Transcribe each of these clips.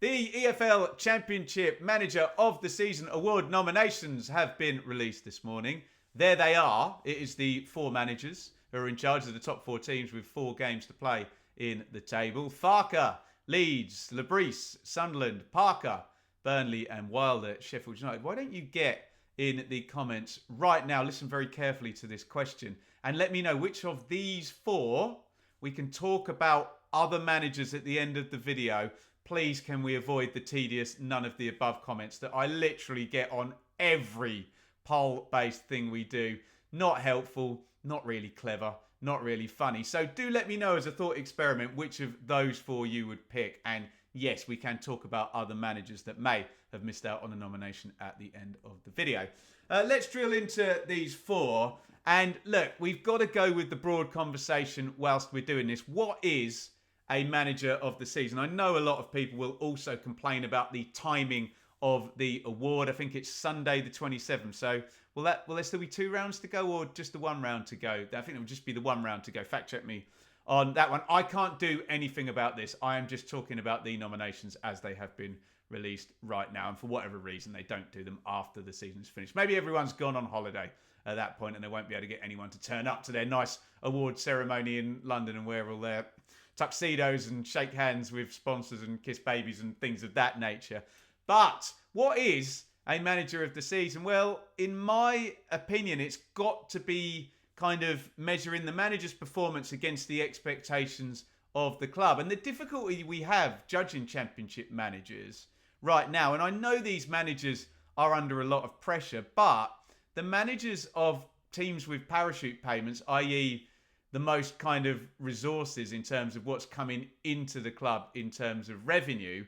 The EFL Championship Manager of the Season Award nominations have been released this morning. There they are. It is the 4 managers who are in charge of the top 4 teams with 4 games to play in the table. Farker, Leeds, Labrise, Sunderland, Parker, Burnley and Wilder, Sheffield United. Why don't you get in the comments right now, listen very carefully to this question, and let me know which of these 4 we can talk about other managers at the end of the video. Please, can we avoid the tedious none of the above comments that I literally get on every poll-based thing we do? Not helpful, not really clever, not really funny. So do let me know as a thought experiment which of those 4 you would pick. And yes, we can talk about other managers that may have missed out on a nomination at the end of the video. Let's drill into these 4. And look, we've got to go with the broad conversation whilst we're doing this. What is a manager of the season? I know a lot of people will also complain about the timing of the award. I think it's Sunday the 27th. So will there still be 2 rounds to go or just the 1 round to go? I think it will just be the 1 round to go. Fact check me on that one. I can't do anything about this. I am just talking about the nominations as they have been released right now. And for whatever reason, they don't do them after the season's finished. Maybe everyone's gone on holiday at that point and they won't be able to get anyone to turn up to their nice award ceremony in London and wear all their tuxedos and shake hands with sponsors and kiss babies and things of that nature. But what is a manager of the season? Well, in my opinion, it's got to be kind of measuring the manager's performance against the expectations of the club. And the difficulty we have judging championship managers right now, and I know these managers are under a lot of pressure, but the managers of teams with parachute payments, i.e. the most kind of resources in terms of what's coming into the club in terms of revenue,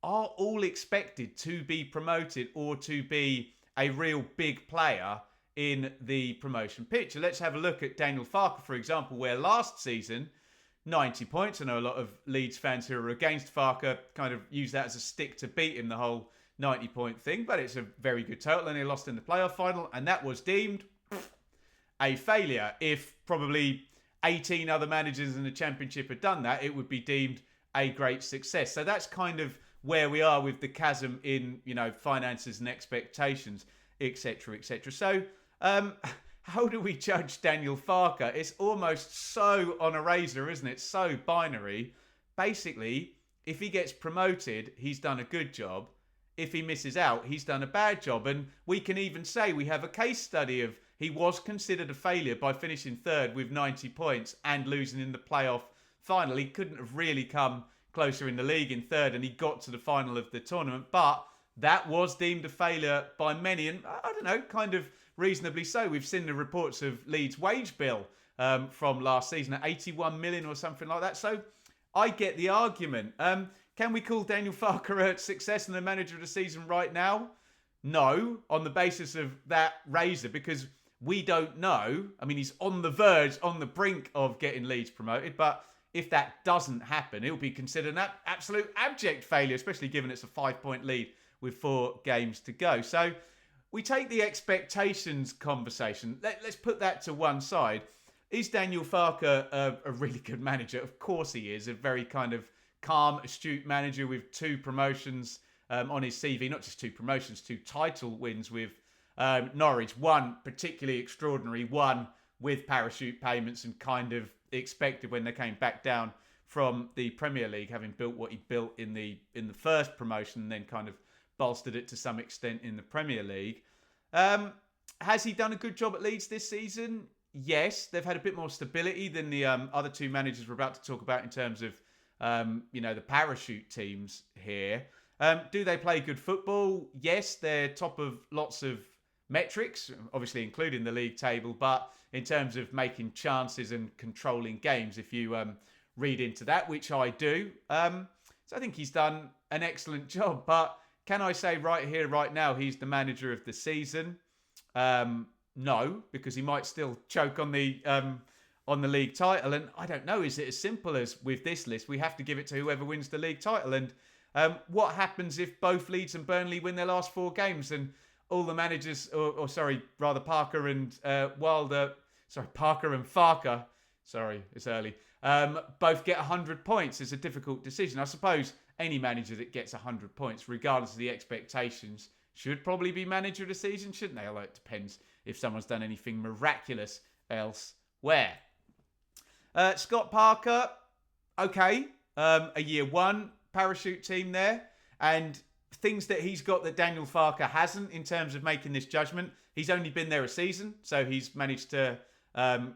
are all expected to be promoted or to be a real big player in the promotion picture. Let's have a look at Daniel Farker, for example, where last season, 90 points. I know a lot of Leeds fans who are against Farker kind of use that as a stick to beat him, the whole 90-point thing, but it's a very good total, and he lost in the playoff final, and that was deemed a failure. If probably 18 other managers in the Championship had done that, it would be deemed a great success. So that's kind of where we are with the chasm in, finances and expectations, etc., etc. So how do we judge Daniel Farker? It's almost so on a razor, isn't it? So binary. Basically, if he gets promoted, he's done a good job. If he misses out, he's done a bad job. And we can even say we have a case study of he was considered a failure by finishing 3rd with 90 points and losing in the playoff final. He couldn't have really come closer in the league in 3rd, and he got to the final of the tournament. But that was deemed a failure by many, and I don't know, kind of reasonably so. We've seen the reports of Leeds' wage bill from last season at 81 million or something like that. So I get the argument. Can we call Daniel Farker a success and the manager of the season right now? No, on the basis of that razor, because we don't know. I mean, he's on the verge, on the brink of getting Leeds promoted, but if that doesn't happen, it'll be considered an absolute abject failure, especially given it's a 5-point lead with 4 games to go. So we take the expectations conversation. Let's put that to one side. Is Daniel Farker a really good manager? Of course he is. A very kind of calm, astute manager with 2 promotions on his CV. Not just 2 promotions, 2 title wins with Norwich. 1 particularly extraordinary, 1 with parachute payments and kind of expected when they came back down from the Premier League, having built what he built in the first promotion and then kind of bolstered it to some extent in the Premier League. Has he done a good job at Leeds this season? Yes, they've had a bit more stability than the other 2 managers we're about to talk about in terms of the parachute teams here. Do they play good football? Yes, they're top of lots of metrics, obviously including the league table, but in terms of making chances and controlling games, if you read into that, which I do. So I think he's done an excellent job, but can I say right here, right now, he's the manager of the season? No, because he might still choke on the league title. And I don't know, is it as simple as with this list, we have to give it to whoever wins the league title? And what happens if both Leeds and Burnley win their last 4 games and all the managers, Parker and Parker and Farker, sorry, it's early, both get 100 points? It's a difficult decision. I suppose any manager that gets 100 points, regardless of the expectations, should probably be manager of the season, shouldn't they? Although it depends if someone's done anything miraculous elsewhere. Scott Parker, okay. A year one parachute team there. And things that he's got that Daniel Farke hasn't in terms of making this judgment. He's only been there a season, so he's managed to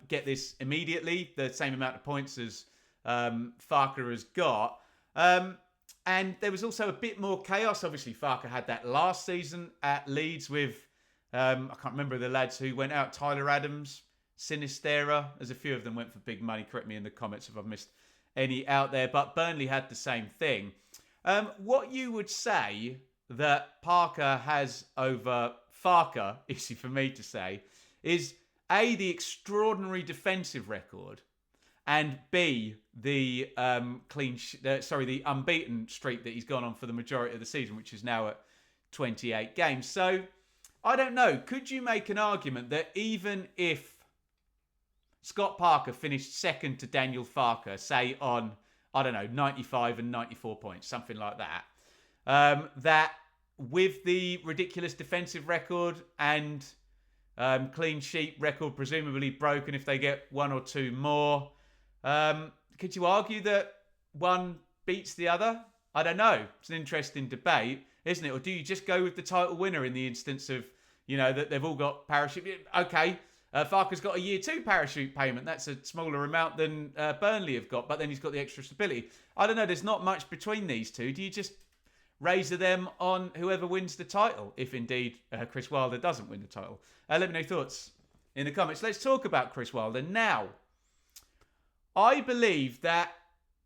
get this immediately, the same amount of points as Farke has got. And there was also a bit more chaos. Obviously, Farke had that last season at Leeds with, I can't remember the lads who went out, Tyler Adams, Sinistera. There's a few of them went for big money. Correct me in the comments if I've missed any out there. But Burnley had the same thing. What you would say that Parker has over Farke, easy for me to say, is A, the extraordinary defensive record, and B, the the unbeaten streak that he's gone on for the majority of the season, which is now at 28 games. So, I don't know. Could you make an argument that even if Scott Parker finished second to Daniel Farke, say on, 95 and 94 points, something like that, that with the ridiculous defensive record and clean sheet record presumably broken if they get one or two more, could you argue that one beats the other? I don't know. It's an interesting debate, isn't it? Or do you just go with the title winner in the instance of, that they've all got parachute? Okay, Farke's got a year two parachute payment. That's a smaller amount than Burnley have got, but then he's got the extra stability. I don't know. There's not much between these two. Do you just razor them on whoever wins the title, if indeed Chris Wilder doesn't win the title? Let me know your thoughts in the comments. Let's talk about Chris Wilder now. I believe that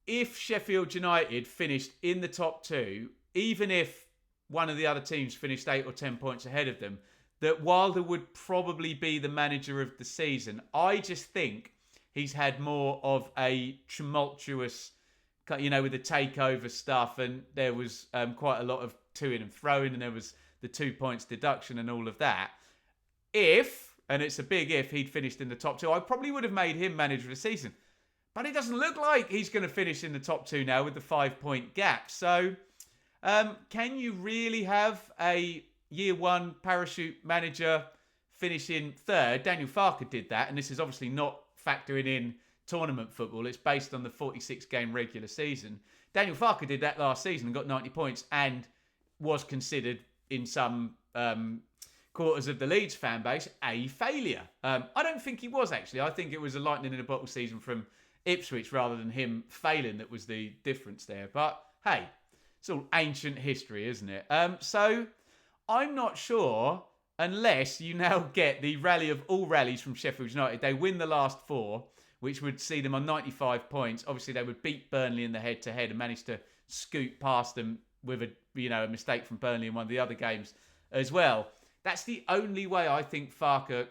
if Sheffield United finished in the top two, even if one of the other teams finished 8 or 10 points ahead of them, that Wilder would probably be the manager of the season. I just think he's had more of a tumultuous, with the takeover stuff, and there was quite a lot of to-in and throw-in, and there was the 2 points deduction and all of that. If, and it's a big if, he'd finished in the top two, I probably would have made him manager of the season. But it doesn't look like he's going to finish in the top two now with the 5-point gap. So, can you really have a year one parachute manager finishing third? Daniel Farke did that, and this is obviously not factoring in tournament football. It's based on the 46-game regular season. Daniel Farke did that last season and got 90 points and was considered in some quarters of the Leeds fan base a failure. I don't think he was, actually. I think it was a lightning in a bottle season from Ipswich rather than him failing that was the difference there. But hey, it's all ancient history, isn't it? So I'm not sure, unless you now get the rally of all rallies from Sheffield United. They win the last four, which would see them on 95 points. Obviously, they would beat Burnley in the head-to-head and manage to scoot past them with a mistake from Burnley in one of the other games as well. That's the only way I think Farke,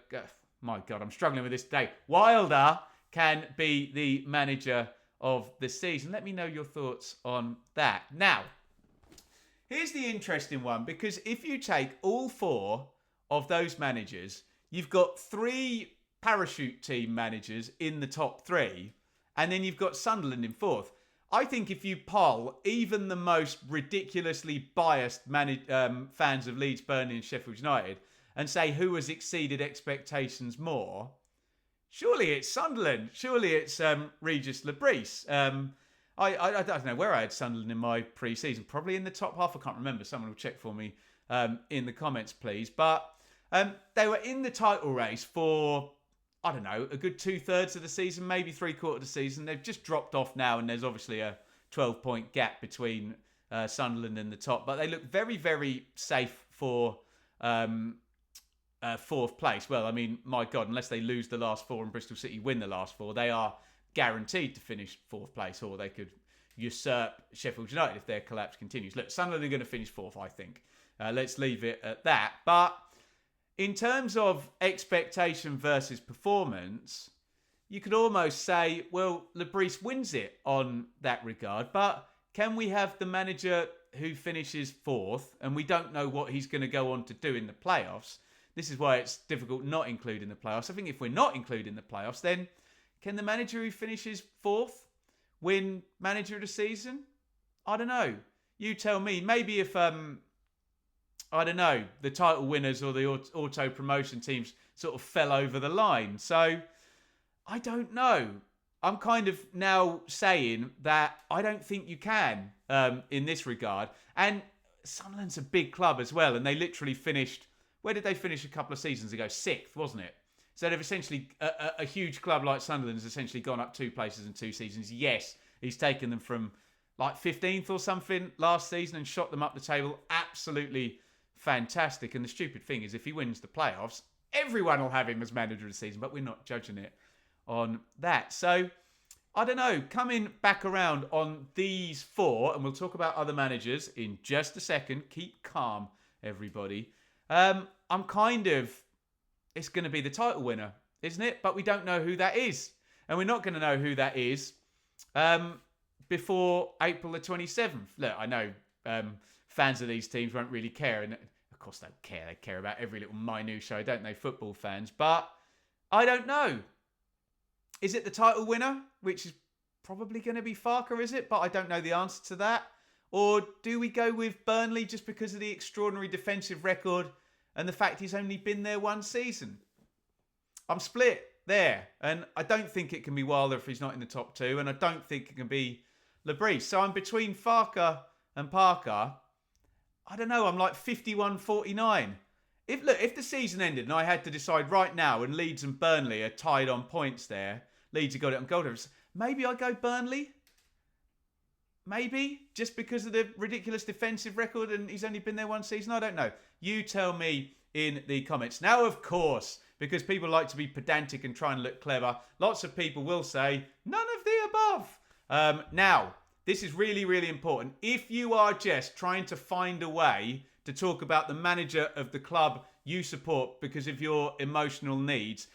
my God, I'm struggling with this today, Wilder can be the manager of the season. Let me know your thoughts on that. Now, here's the interesting one, because if you take all four of those managers, you've got 3 parachute team managers in the top 3, and then you've got Sunderland in 4th. I think if you poll even the most ridiculously biased fans of Leeds, Burnley and Sheffield United and say who has exceeded expectations more, surely it's Sunderland. Surely it's Regis Lebris. I don't know where I had Sunderland in my pre-season. Probably in the top half. I can't remember. Someone will check for me in the comments, please. But they were in the title race for, a good 2/3 of the season, maybe 3/4 of the season. They've just dropped off now, and there's obviously a 12-point gap between Sunderland and the top. But they look very, very safe for 4th place. Well, my God, unless they lose the last 4 and Bristol City win the last 4, they are guaranteed to finish 4th place, or they could usurp Sheffield United if their collapse continues. Look, Sunderland are going to finish 4th, I think. Let's leave it at that. But in terms of expectation versus performance, you could almost say, well, Lebris wins it on that regard. But can we have the manager who finishes 4th, and we don't know what he's going to go on to do in the playoffs? This is why it's difficult not including the playoffs. I think if we're not including the playoffs, then can the manager who finishes 4th win manager of the season? I don't know. You tell me. Maybe if, I don't know, the title winners or the auto promotion teams sort of fell over the line. So, I don't know. I'm kind of now saying that I don't think you can in this regard. And Sunderland's a big club as well. And they literally finished... Where did they finish a couple of seasons ago? 6th, wasn't it? So they've essentially... A huge club like Sunderland has essentially gone up 2 places in 2 seasons. Yes, he's taken them from like 15th or something last season and shot them up the table. Absolutely fantastic. And the stupid thing is, if he wins the playoffs, everyone will have him as manager of the season. But we're not judging it on that. So, I don't know. Coming back around on these 4, and we'll talk about other managers in just a second. Keep calm, everybody. I'm kind of... It's going to be the title winner, isn't it? But we don't know who that is. And we're not going to know who that is before April the 27th. Look, I know fans of these teams won't really care. And of course they don't care. They care about every little minutiae, don't they, football fans? But I don't know. Is it the title winner? Which is probably going to be Farke, is it? But I don't know the answer to that. Or do we go with Burnley just because of the extraordinary defensive record and the fact he's only been there 1 season? I'm split there. And I don't think it can be Wilder if he's not in the top 2. And I don't think it can be Lebris. So I'm between Farke and Parker. I don't know. I'm like 51-49. If the season ended and I had to decide right now and Leeds and Burnley are tied on points there, Leeds have got it on goal difference, maybe I go Burnley. Maybe, just because of the ridiculous defensive record and he's only been there 1 season. I don't know. You tell me in the comments. Now, of course, because people like to be pedantic and try and look clever, lots of people will say, none of the above. Now, this is really, really important. If you are just trying to find a way to talk about the manager of the club you support because of your emotional needs,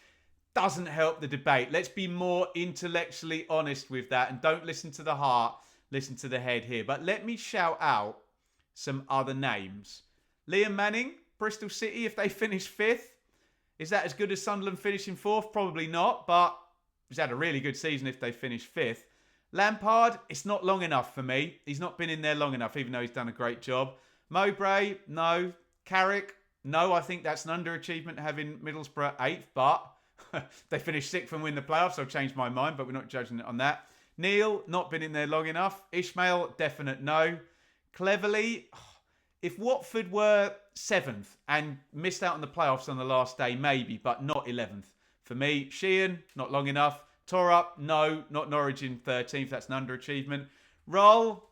doesn't help the debate. Let's be more intellectually honest with that and don't listen to the heart. Listen to the head here. But let me shout out some other names. Liam Manning, Bristol City, if they finish 5th. Is that as good as Sunderland finishing 4th? Probably not, but he's had a really good season if they finish 5th. Lampard, it's not long enough for me. He's not been in there long enough, even though he's done a great job. Mowbray, no. Carrick, no. I think that's an underachievement having Middlesbrough 8th, but they finish 6th and win the playoffs. I'll change my mind, but we're not judging it on that. Neil, not been in there long enough. Ishmael, definite no. Cleverly, if Watford were 7th and missed out on the playoffs on the last day, maybe, but not 11th. For me, Sheehan, not long enough. Torup, no, not Norwich in 13th. That's an underachievement. Roll,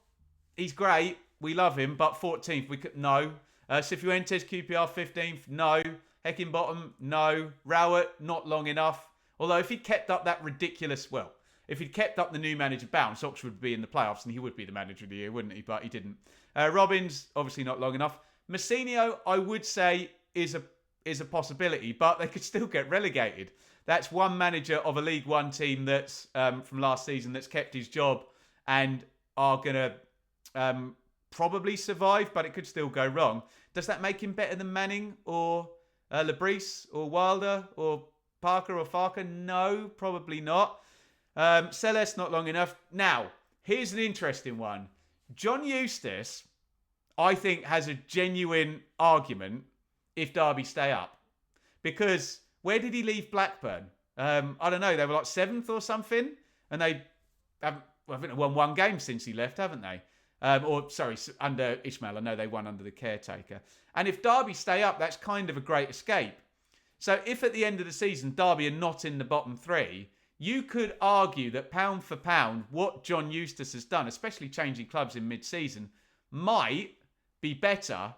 he's great. We love him, but 14th, we could no. Cifuentes, QPR 15th, no. Heckingbottom, no. Rowett, not long enough. Although if he'd kept up that ridiculous, well, if he'd kept up the new manager bounce, Oxford would be in the playoffs and he would be the manager of the year, wouldn't he? But he didn't. Robbins, obviously not long enough. Messinio, I would say, is a possibility, but they could still get relegated. That's one manager of a League One team that's from last season that's kept his job and are going to probably survive, but it could still go wrong. Does that make him better than Manning or Lebris or Wilder or Parker or Farke? No, probably not. Celeste, not long enough. Now, here's an interesting one. John Eustace, I think, has a genuine argument if Derby stay up. Because where did he leave Blackburn? I don't know. They were like 7th or something. And they haven't, I think they won 1 game since he left, haven't they? Under Ishmael. I know they won under the caretaker. And if Derby stay up, that's kind of a great escape. So if at the end of the season, Derby are not in the bottom 3, you could argue that pound for pound, what John Eustace has done, especially changing clubs in mid-season, might be better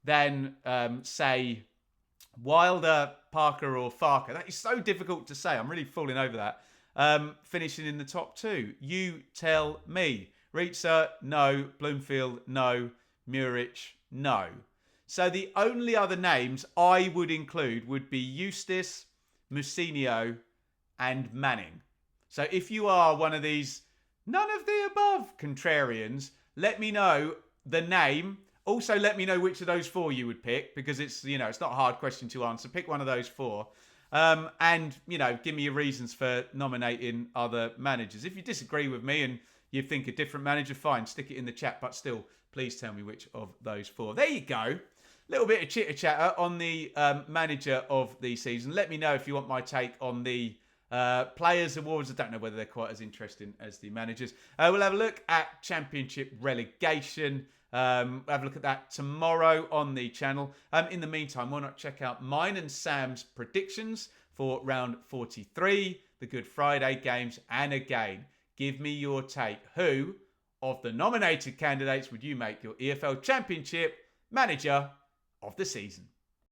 than, say, Wilder, Parker or Farke. That is so difficult to say. I'm really falling over that. Finishing in the top 2. You tell me. Reitzer, no. Bloomfield, no. Murich, no. So the only other names I would include would be Eustace, Musinho, and Manning. So if you are one of these none of the above contrarians, let me know the name. Also, let me know which of those 4 you would pick, because it's, it's not a hard question to answer. Pick one of those 4. And, give me your reasons for nominating other managers. If you disagree with me and you think a different manager, fine, stick it in the chat, but still Please tell me which of those 4. There you go. Little bit of chitter-chatter on the manager of the season. Let me know if you want my take on the Players Awards. I don't know whether they're quite as interesting as the managers. We'll have a look at Championship relegation. Have a look at that tomorrow on the channel. In the meantime, why not check out mine and Sam's predictions for round 43, the Good Friday games, and again, give me your take. Who of the nominated candidates would you make your EFL Championship manager of the season?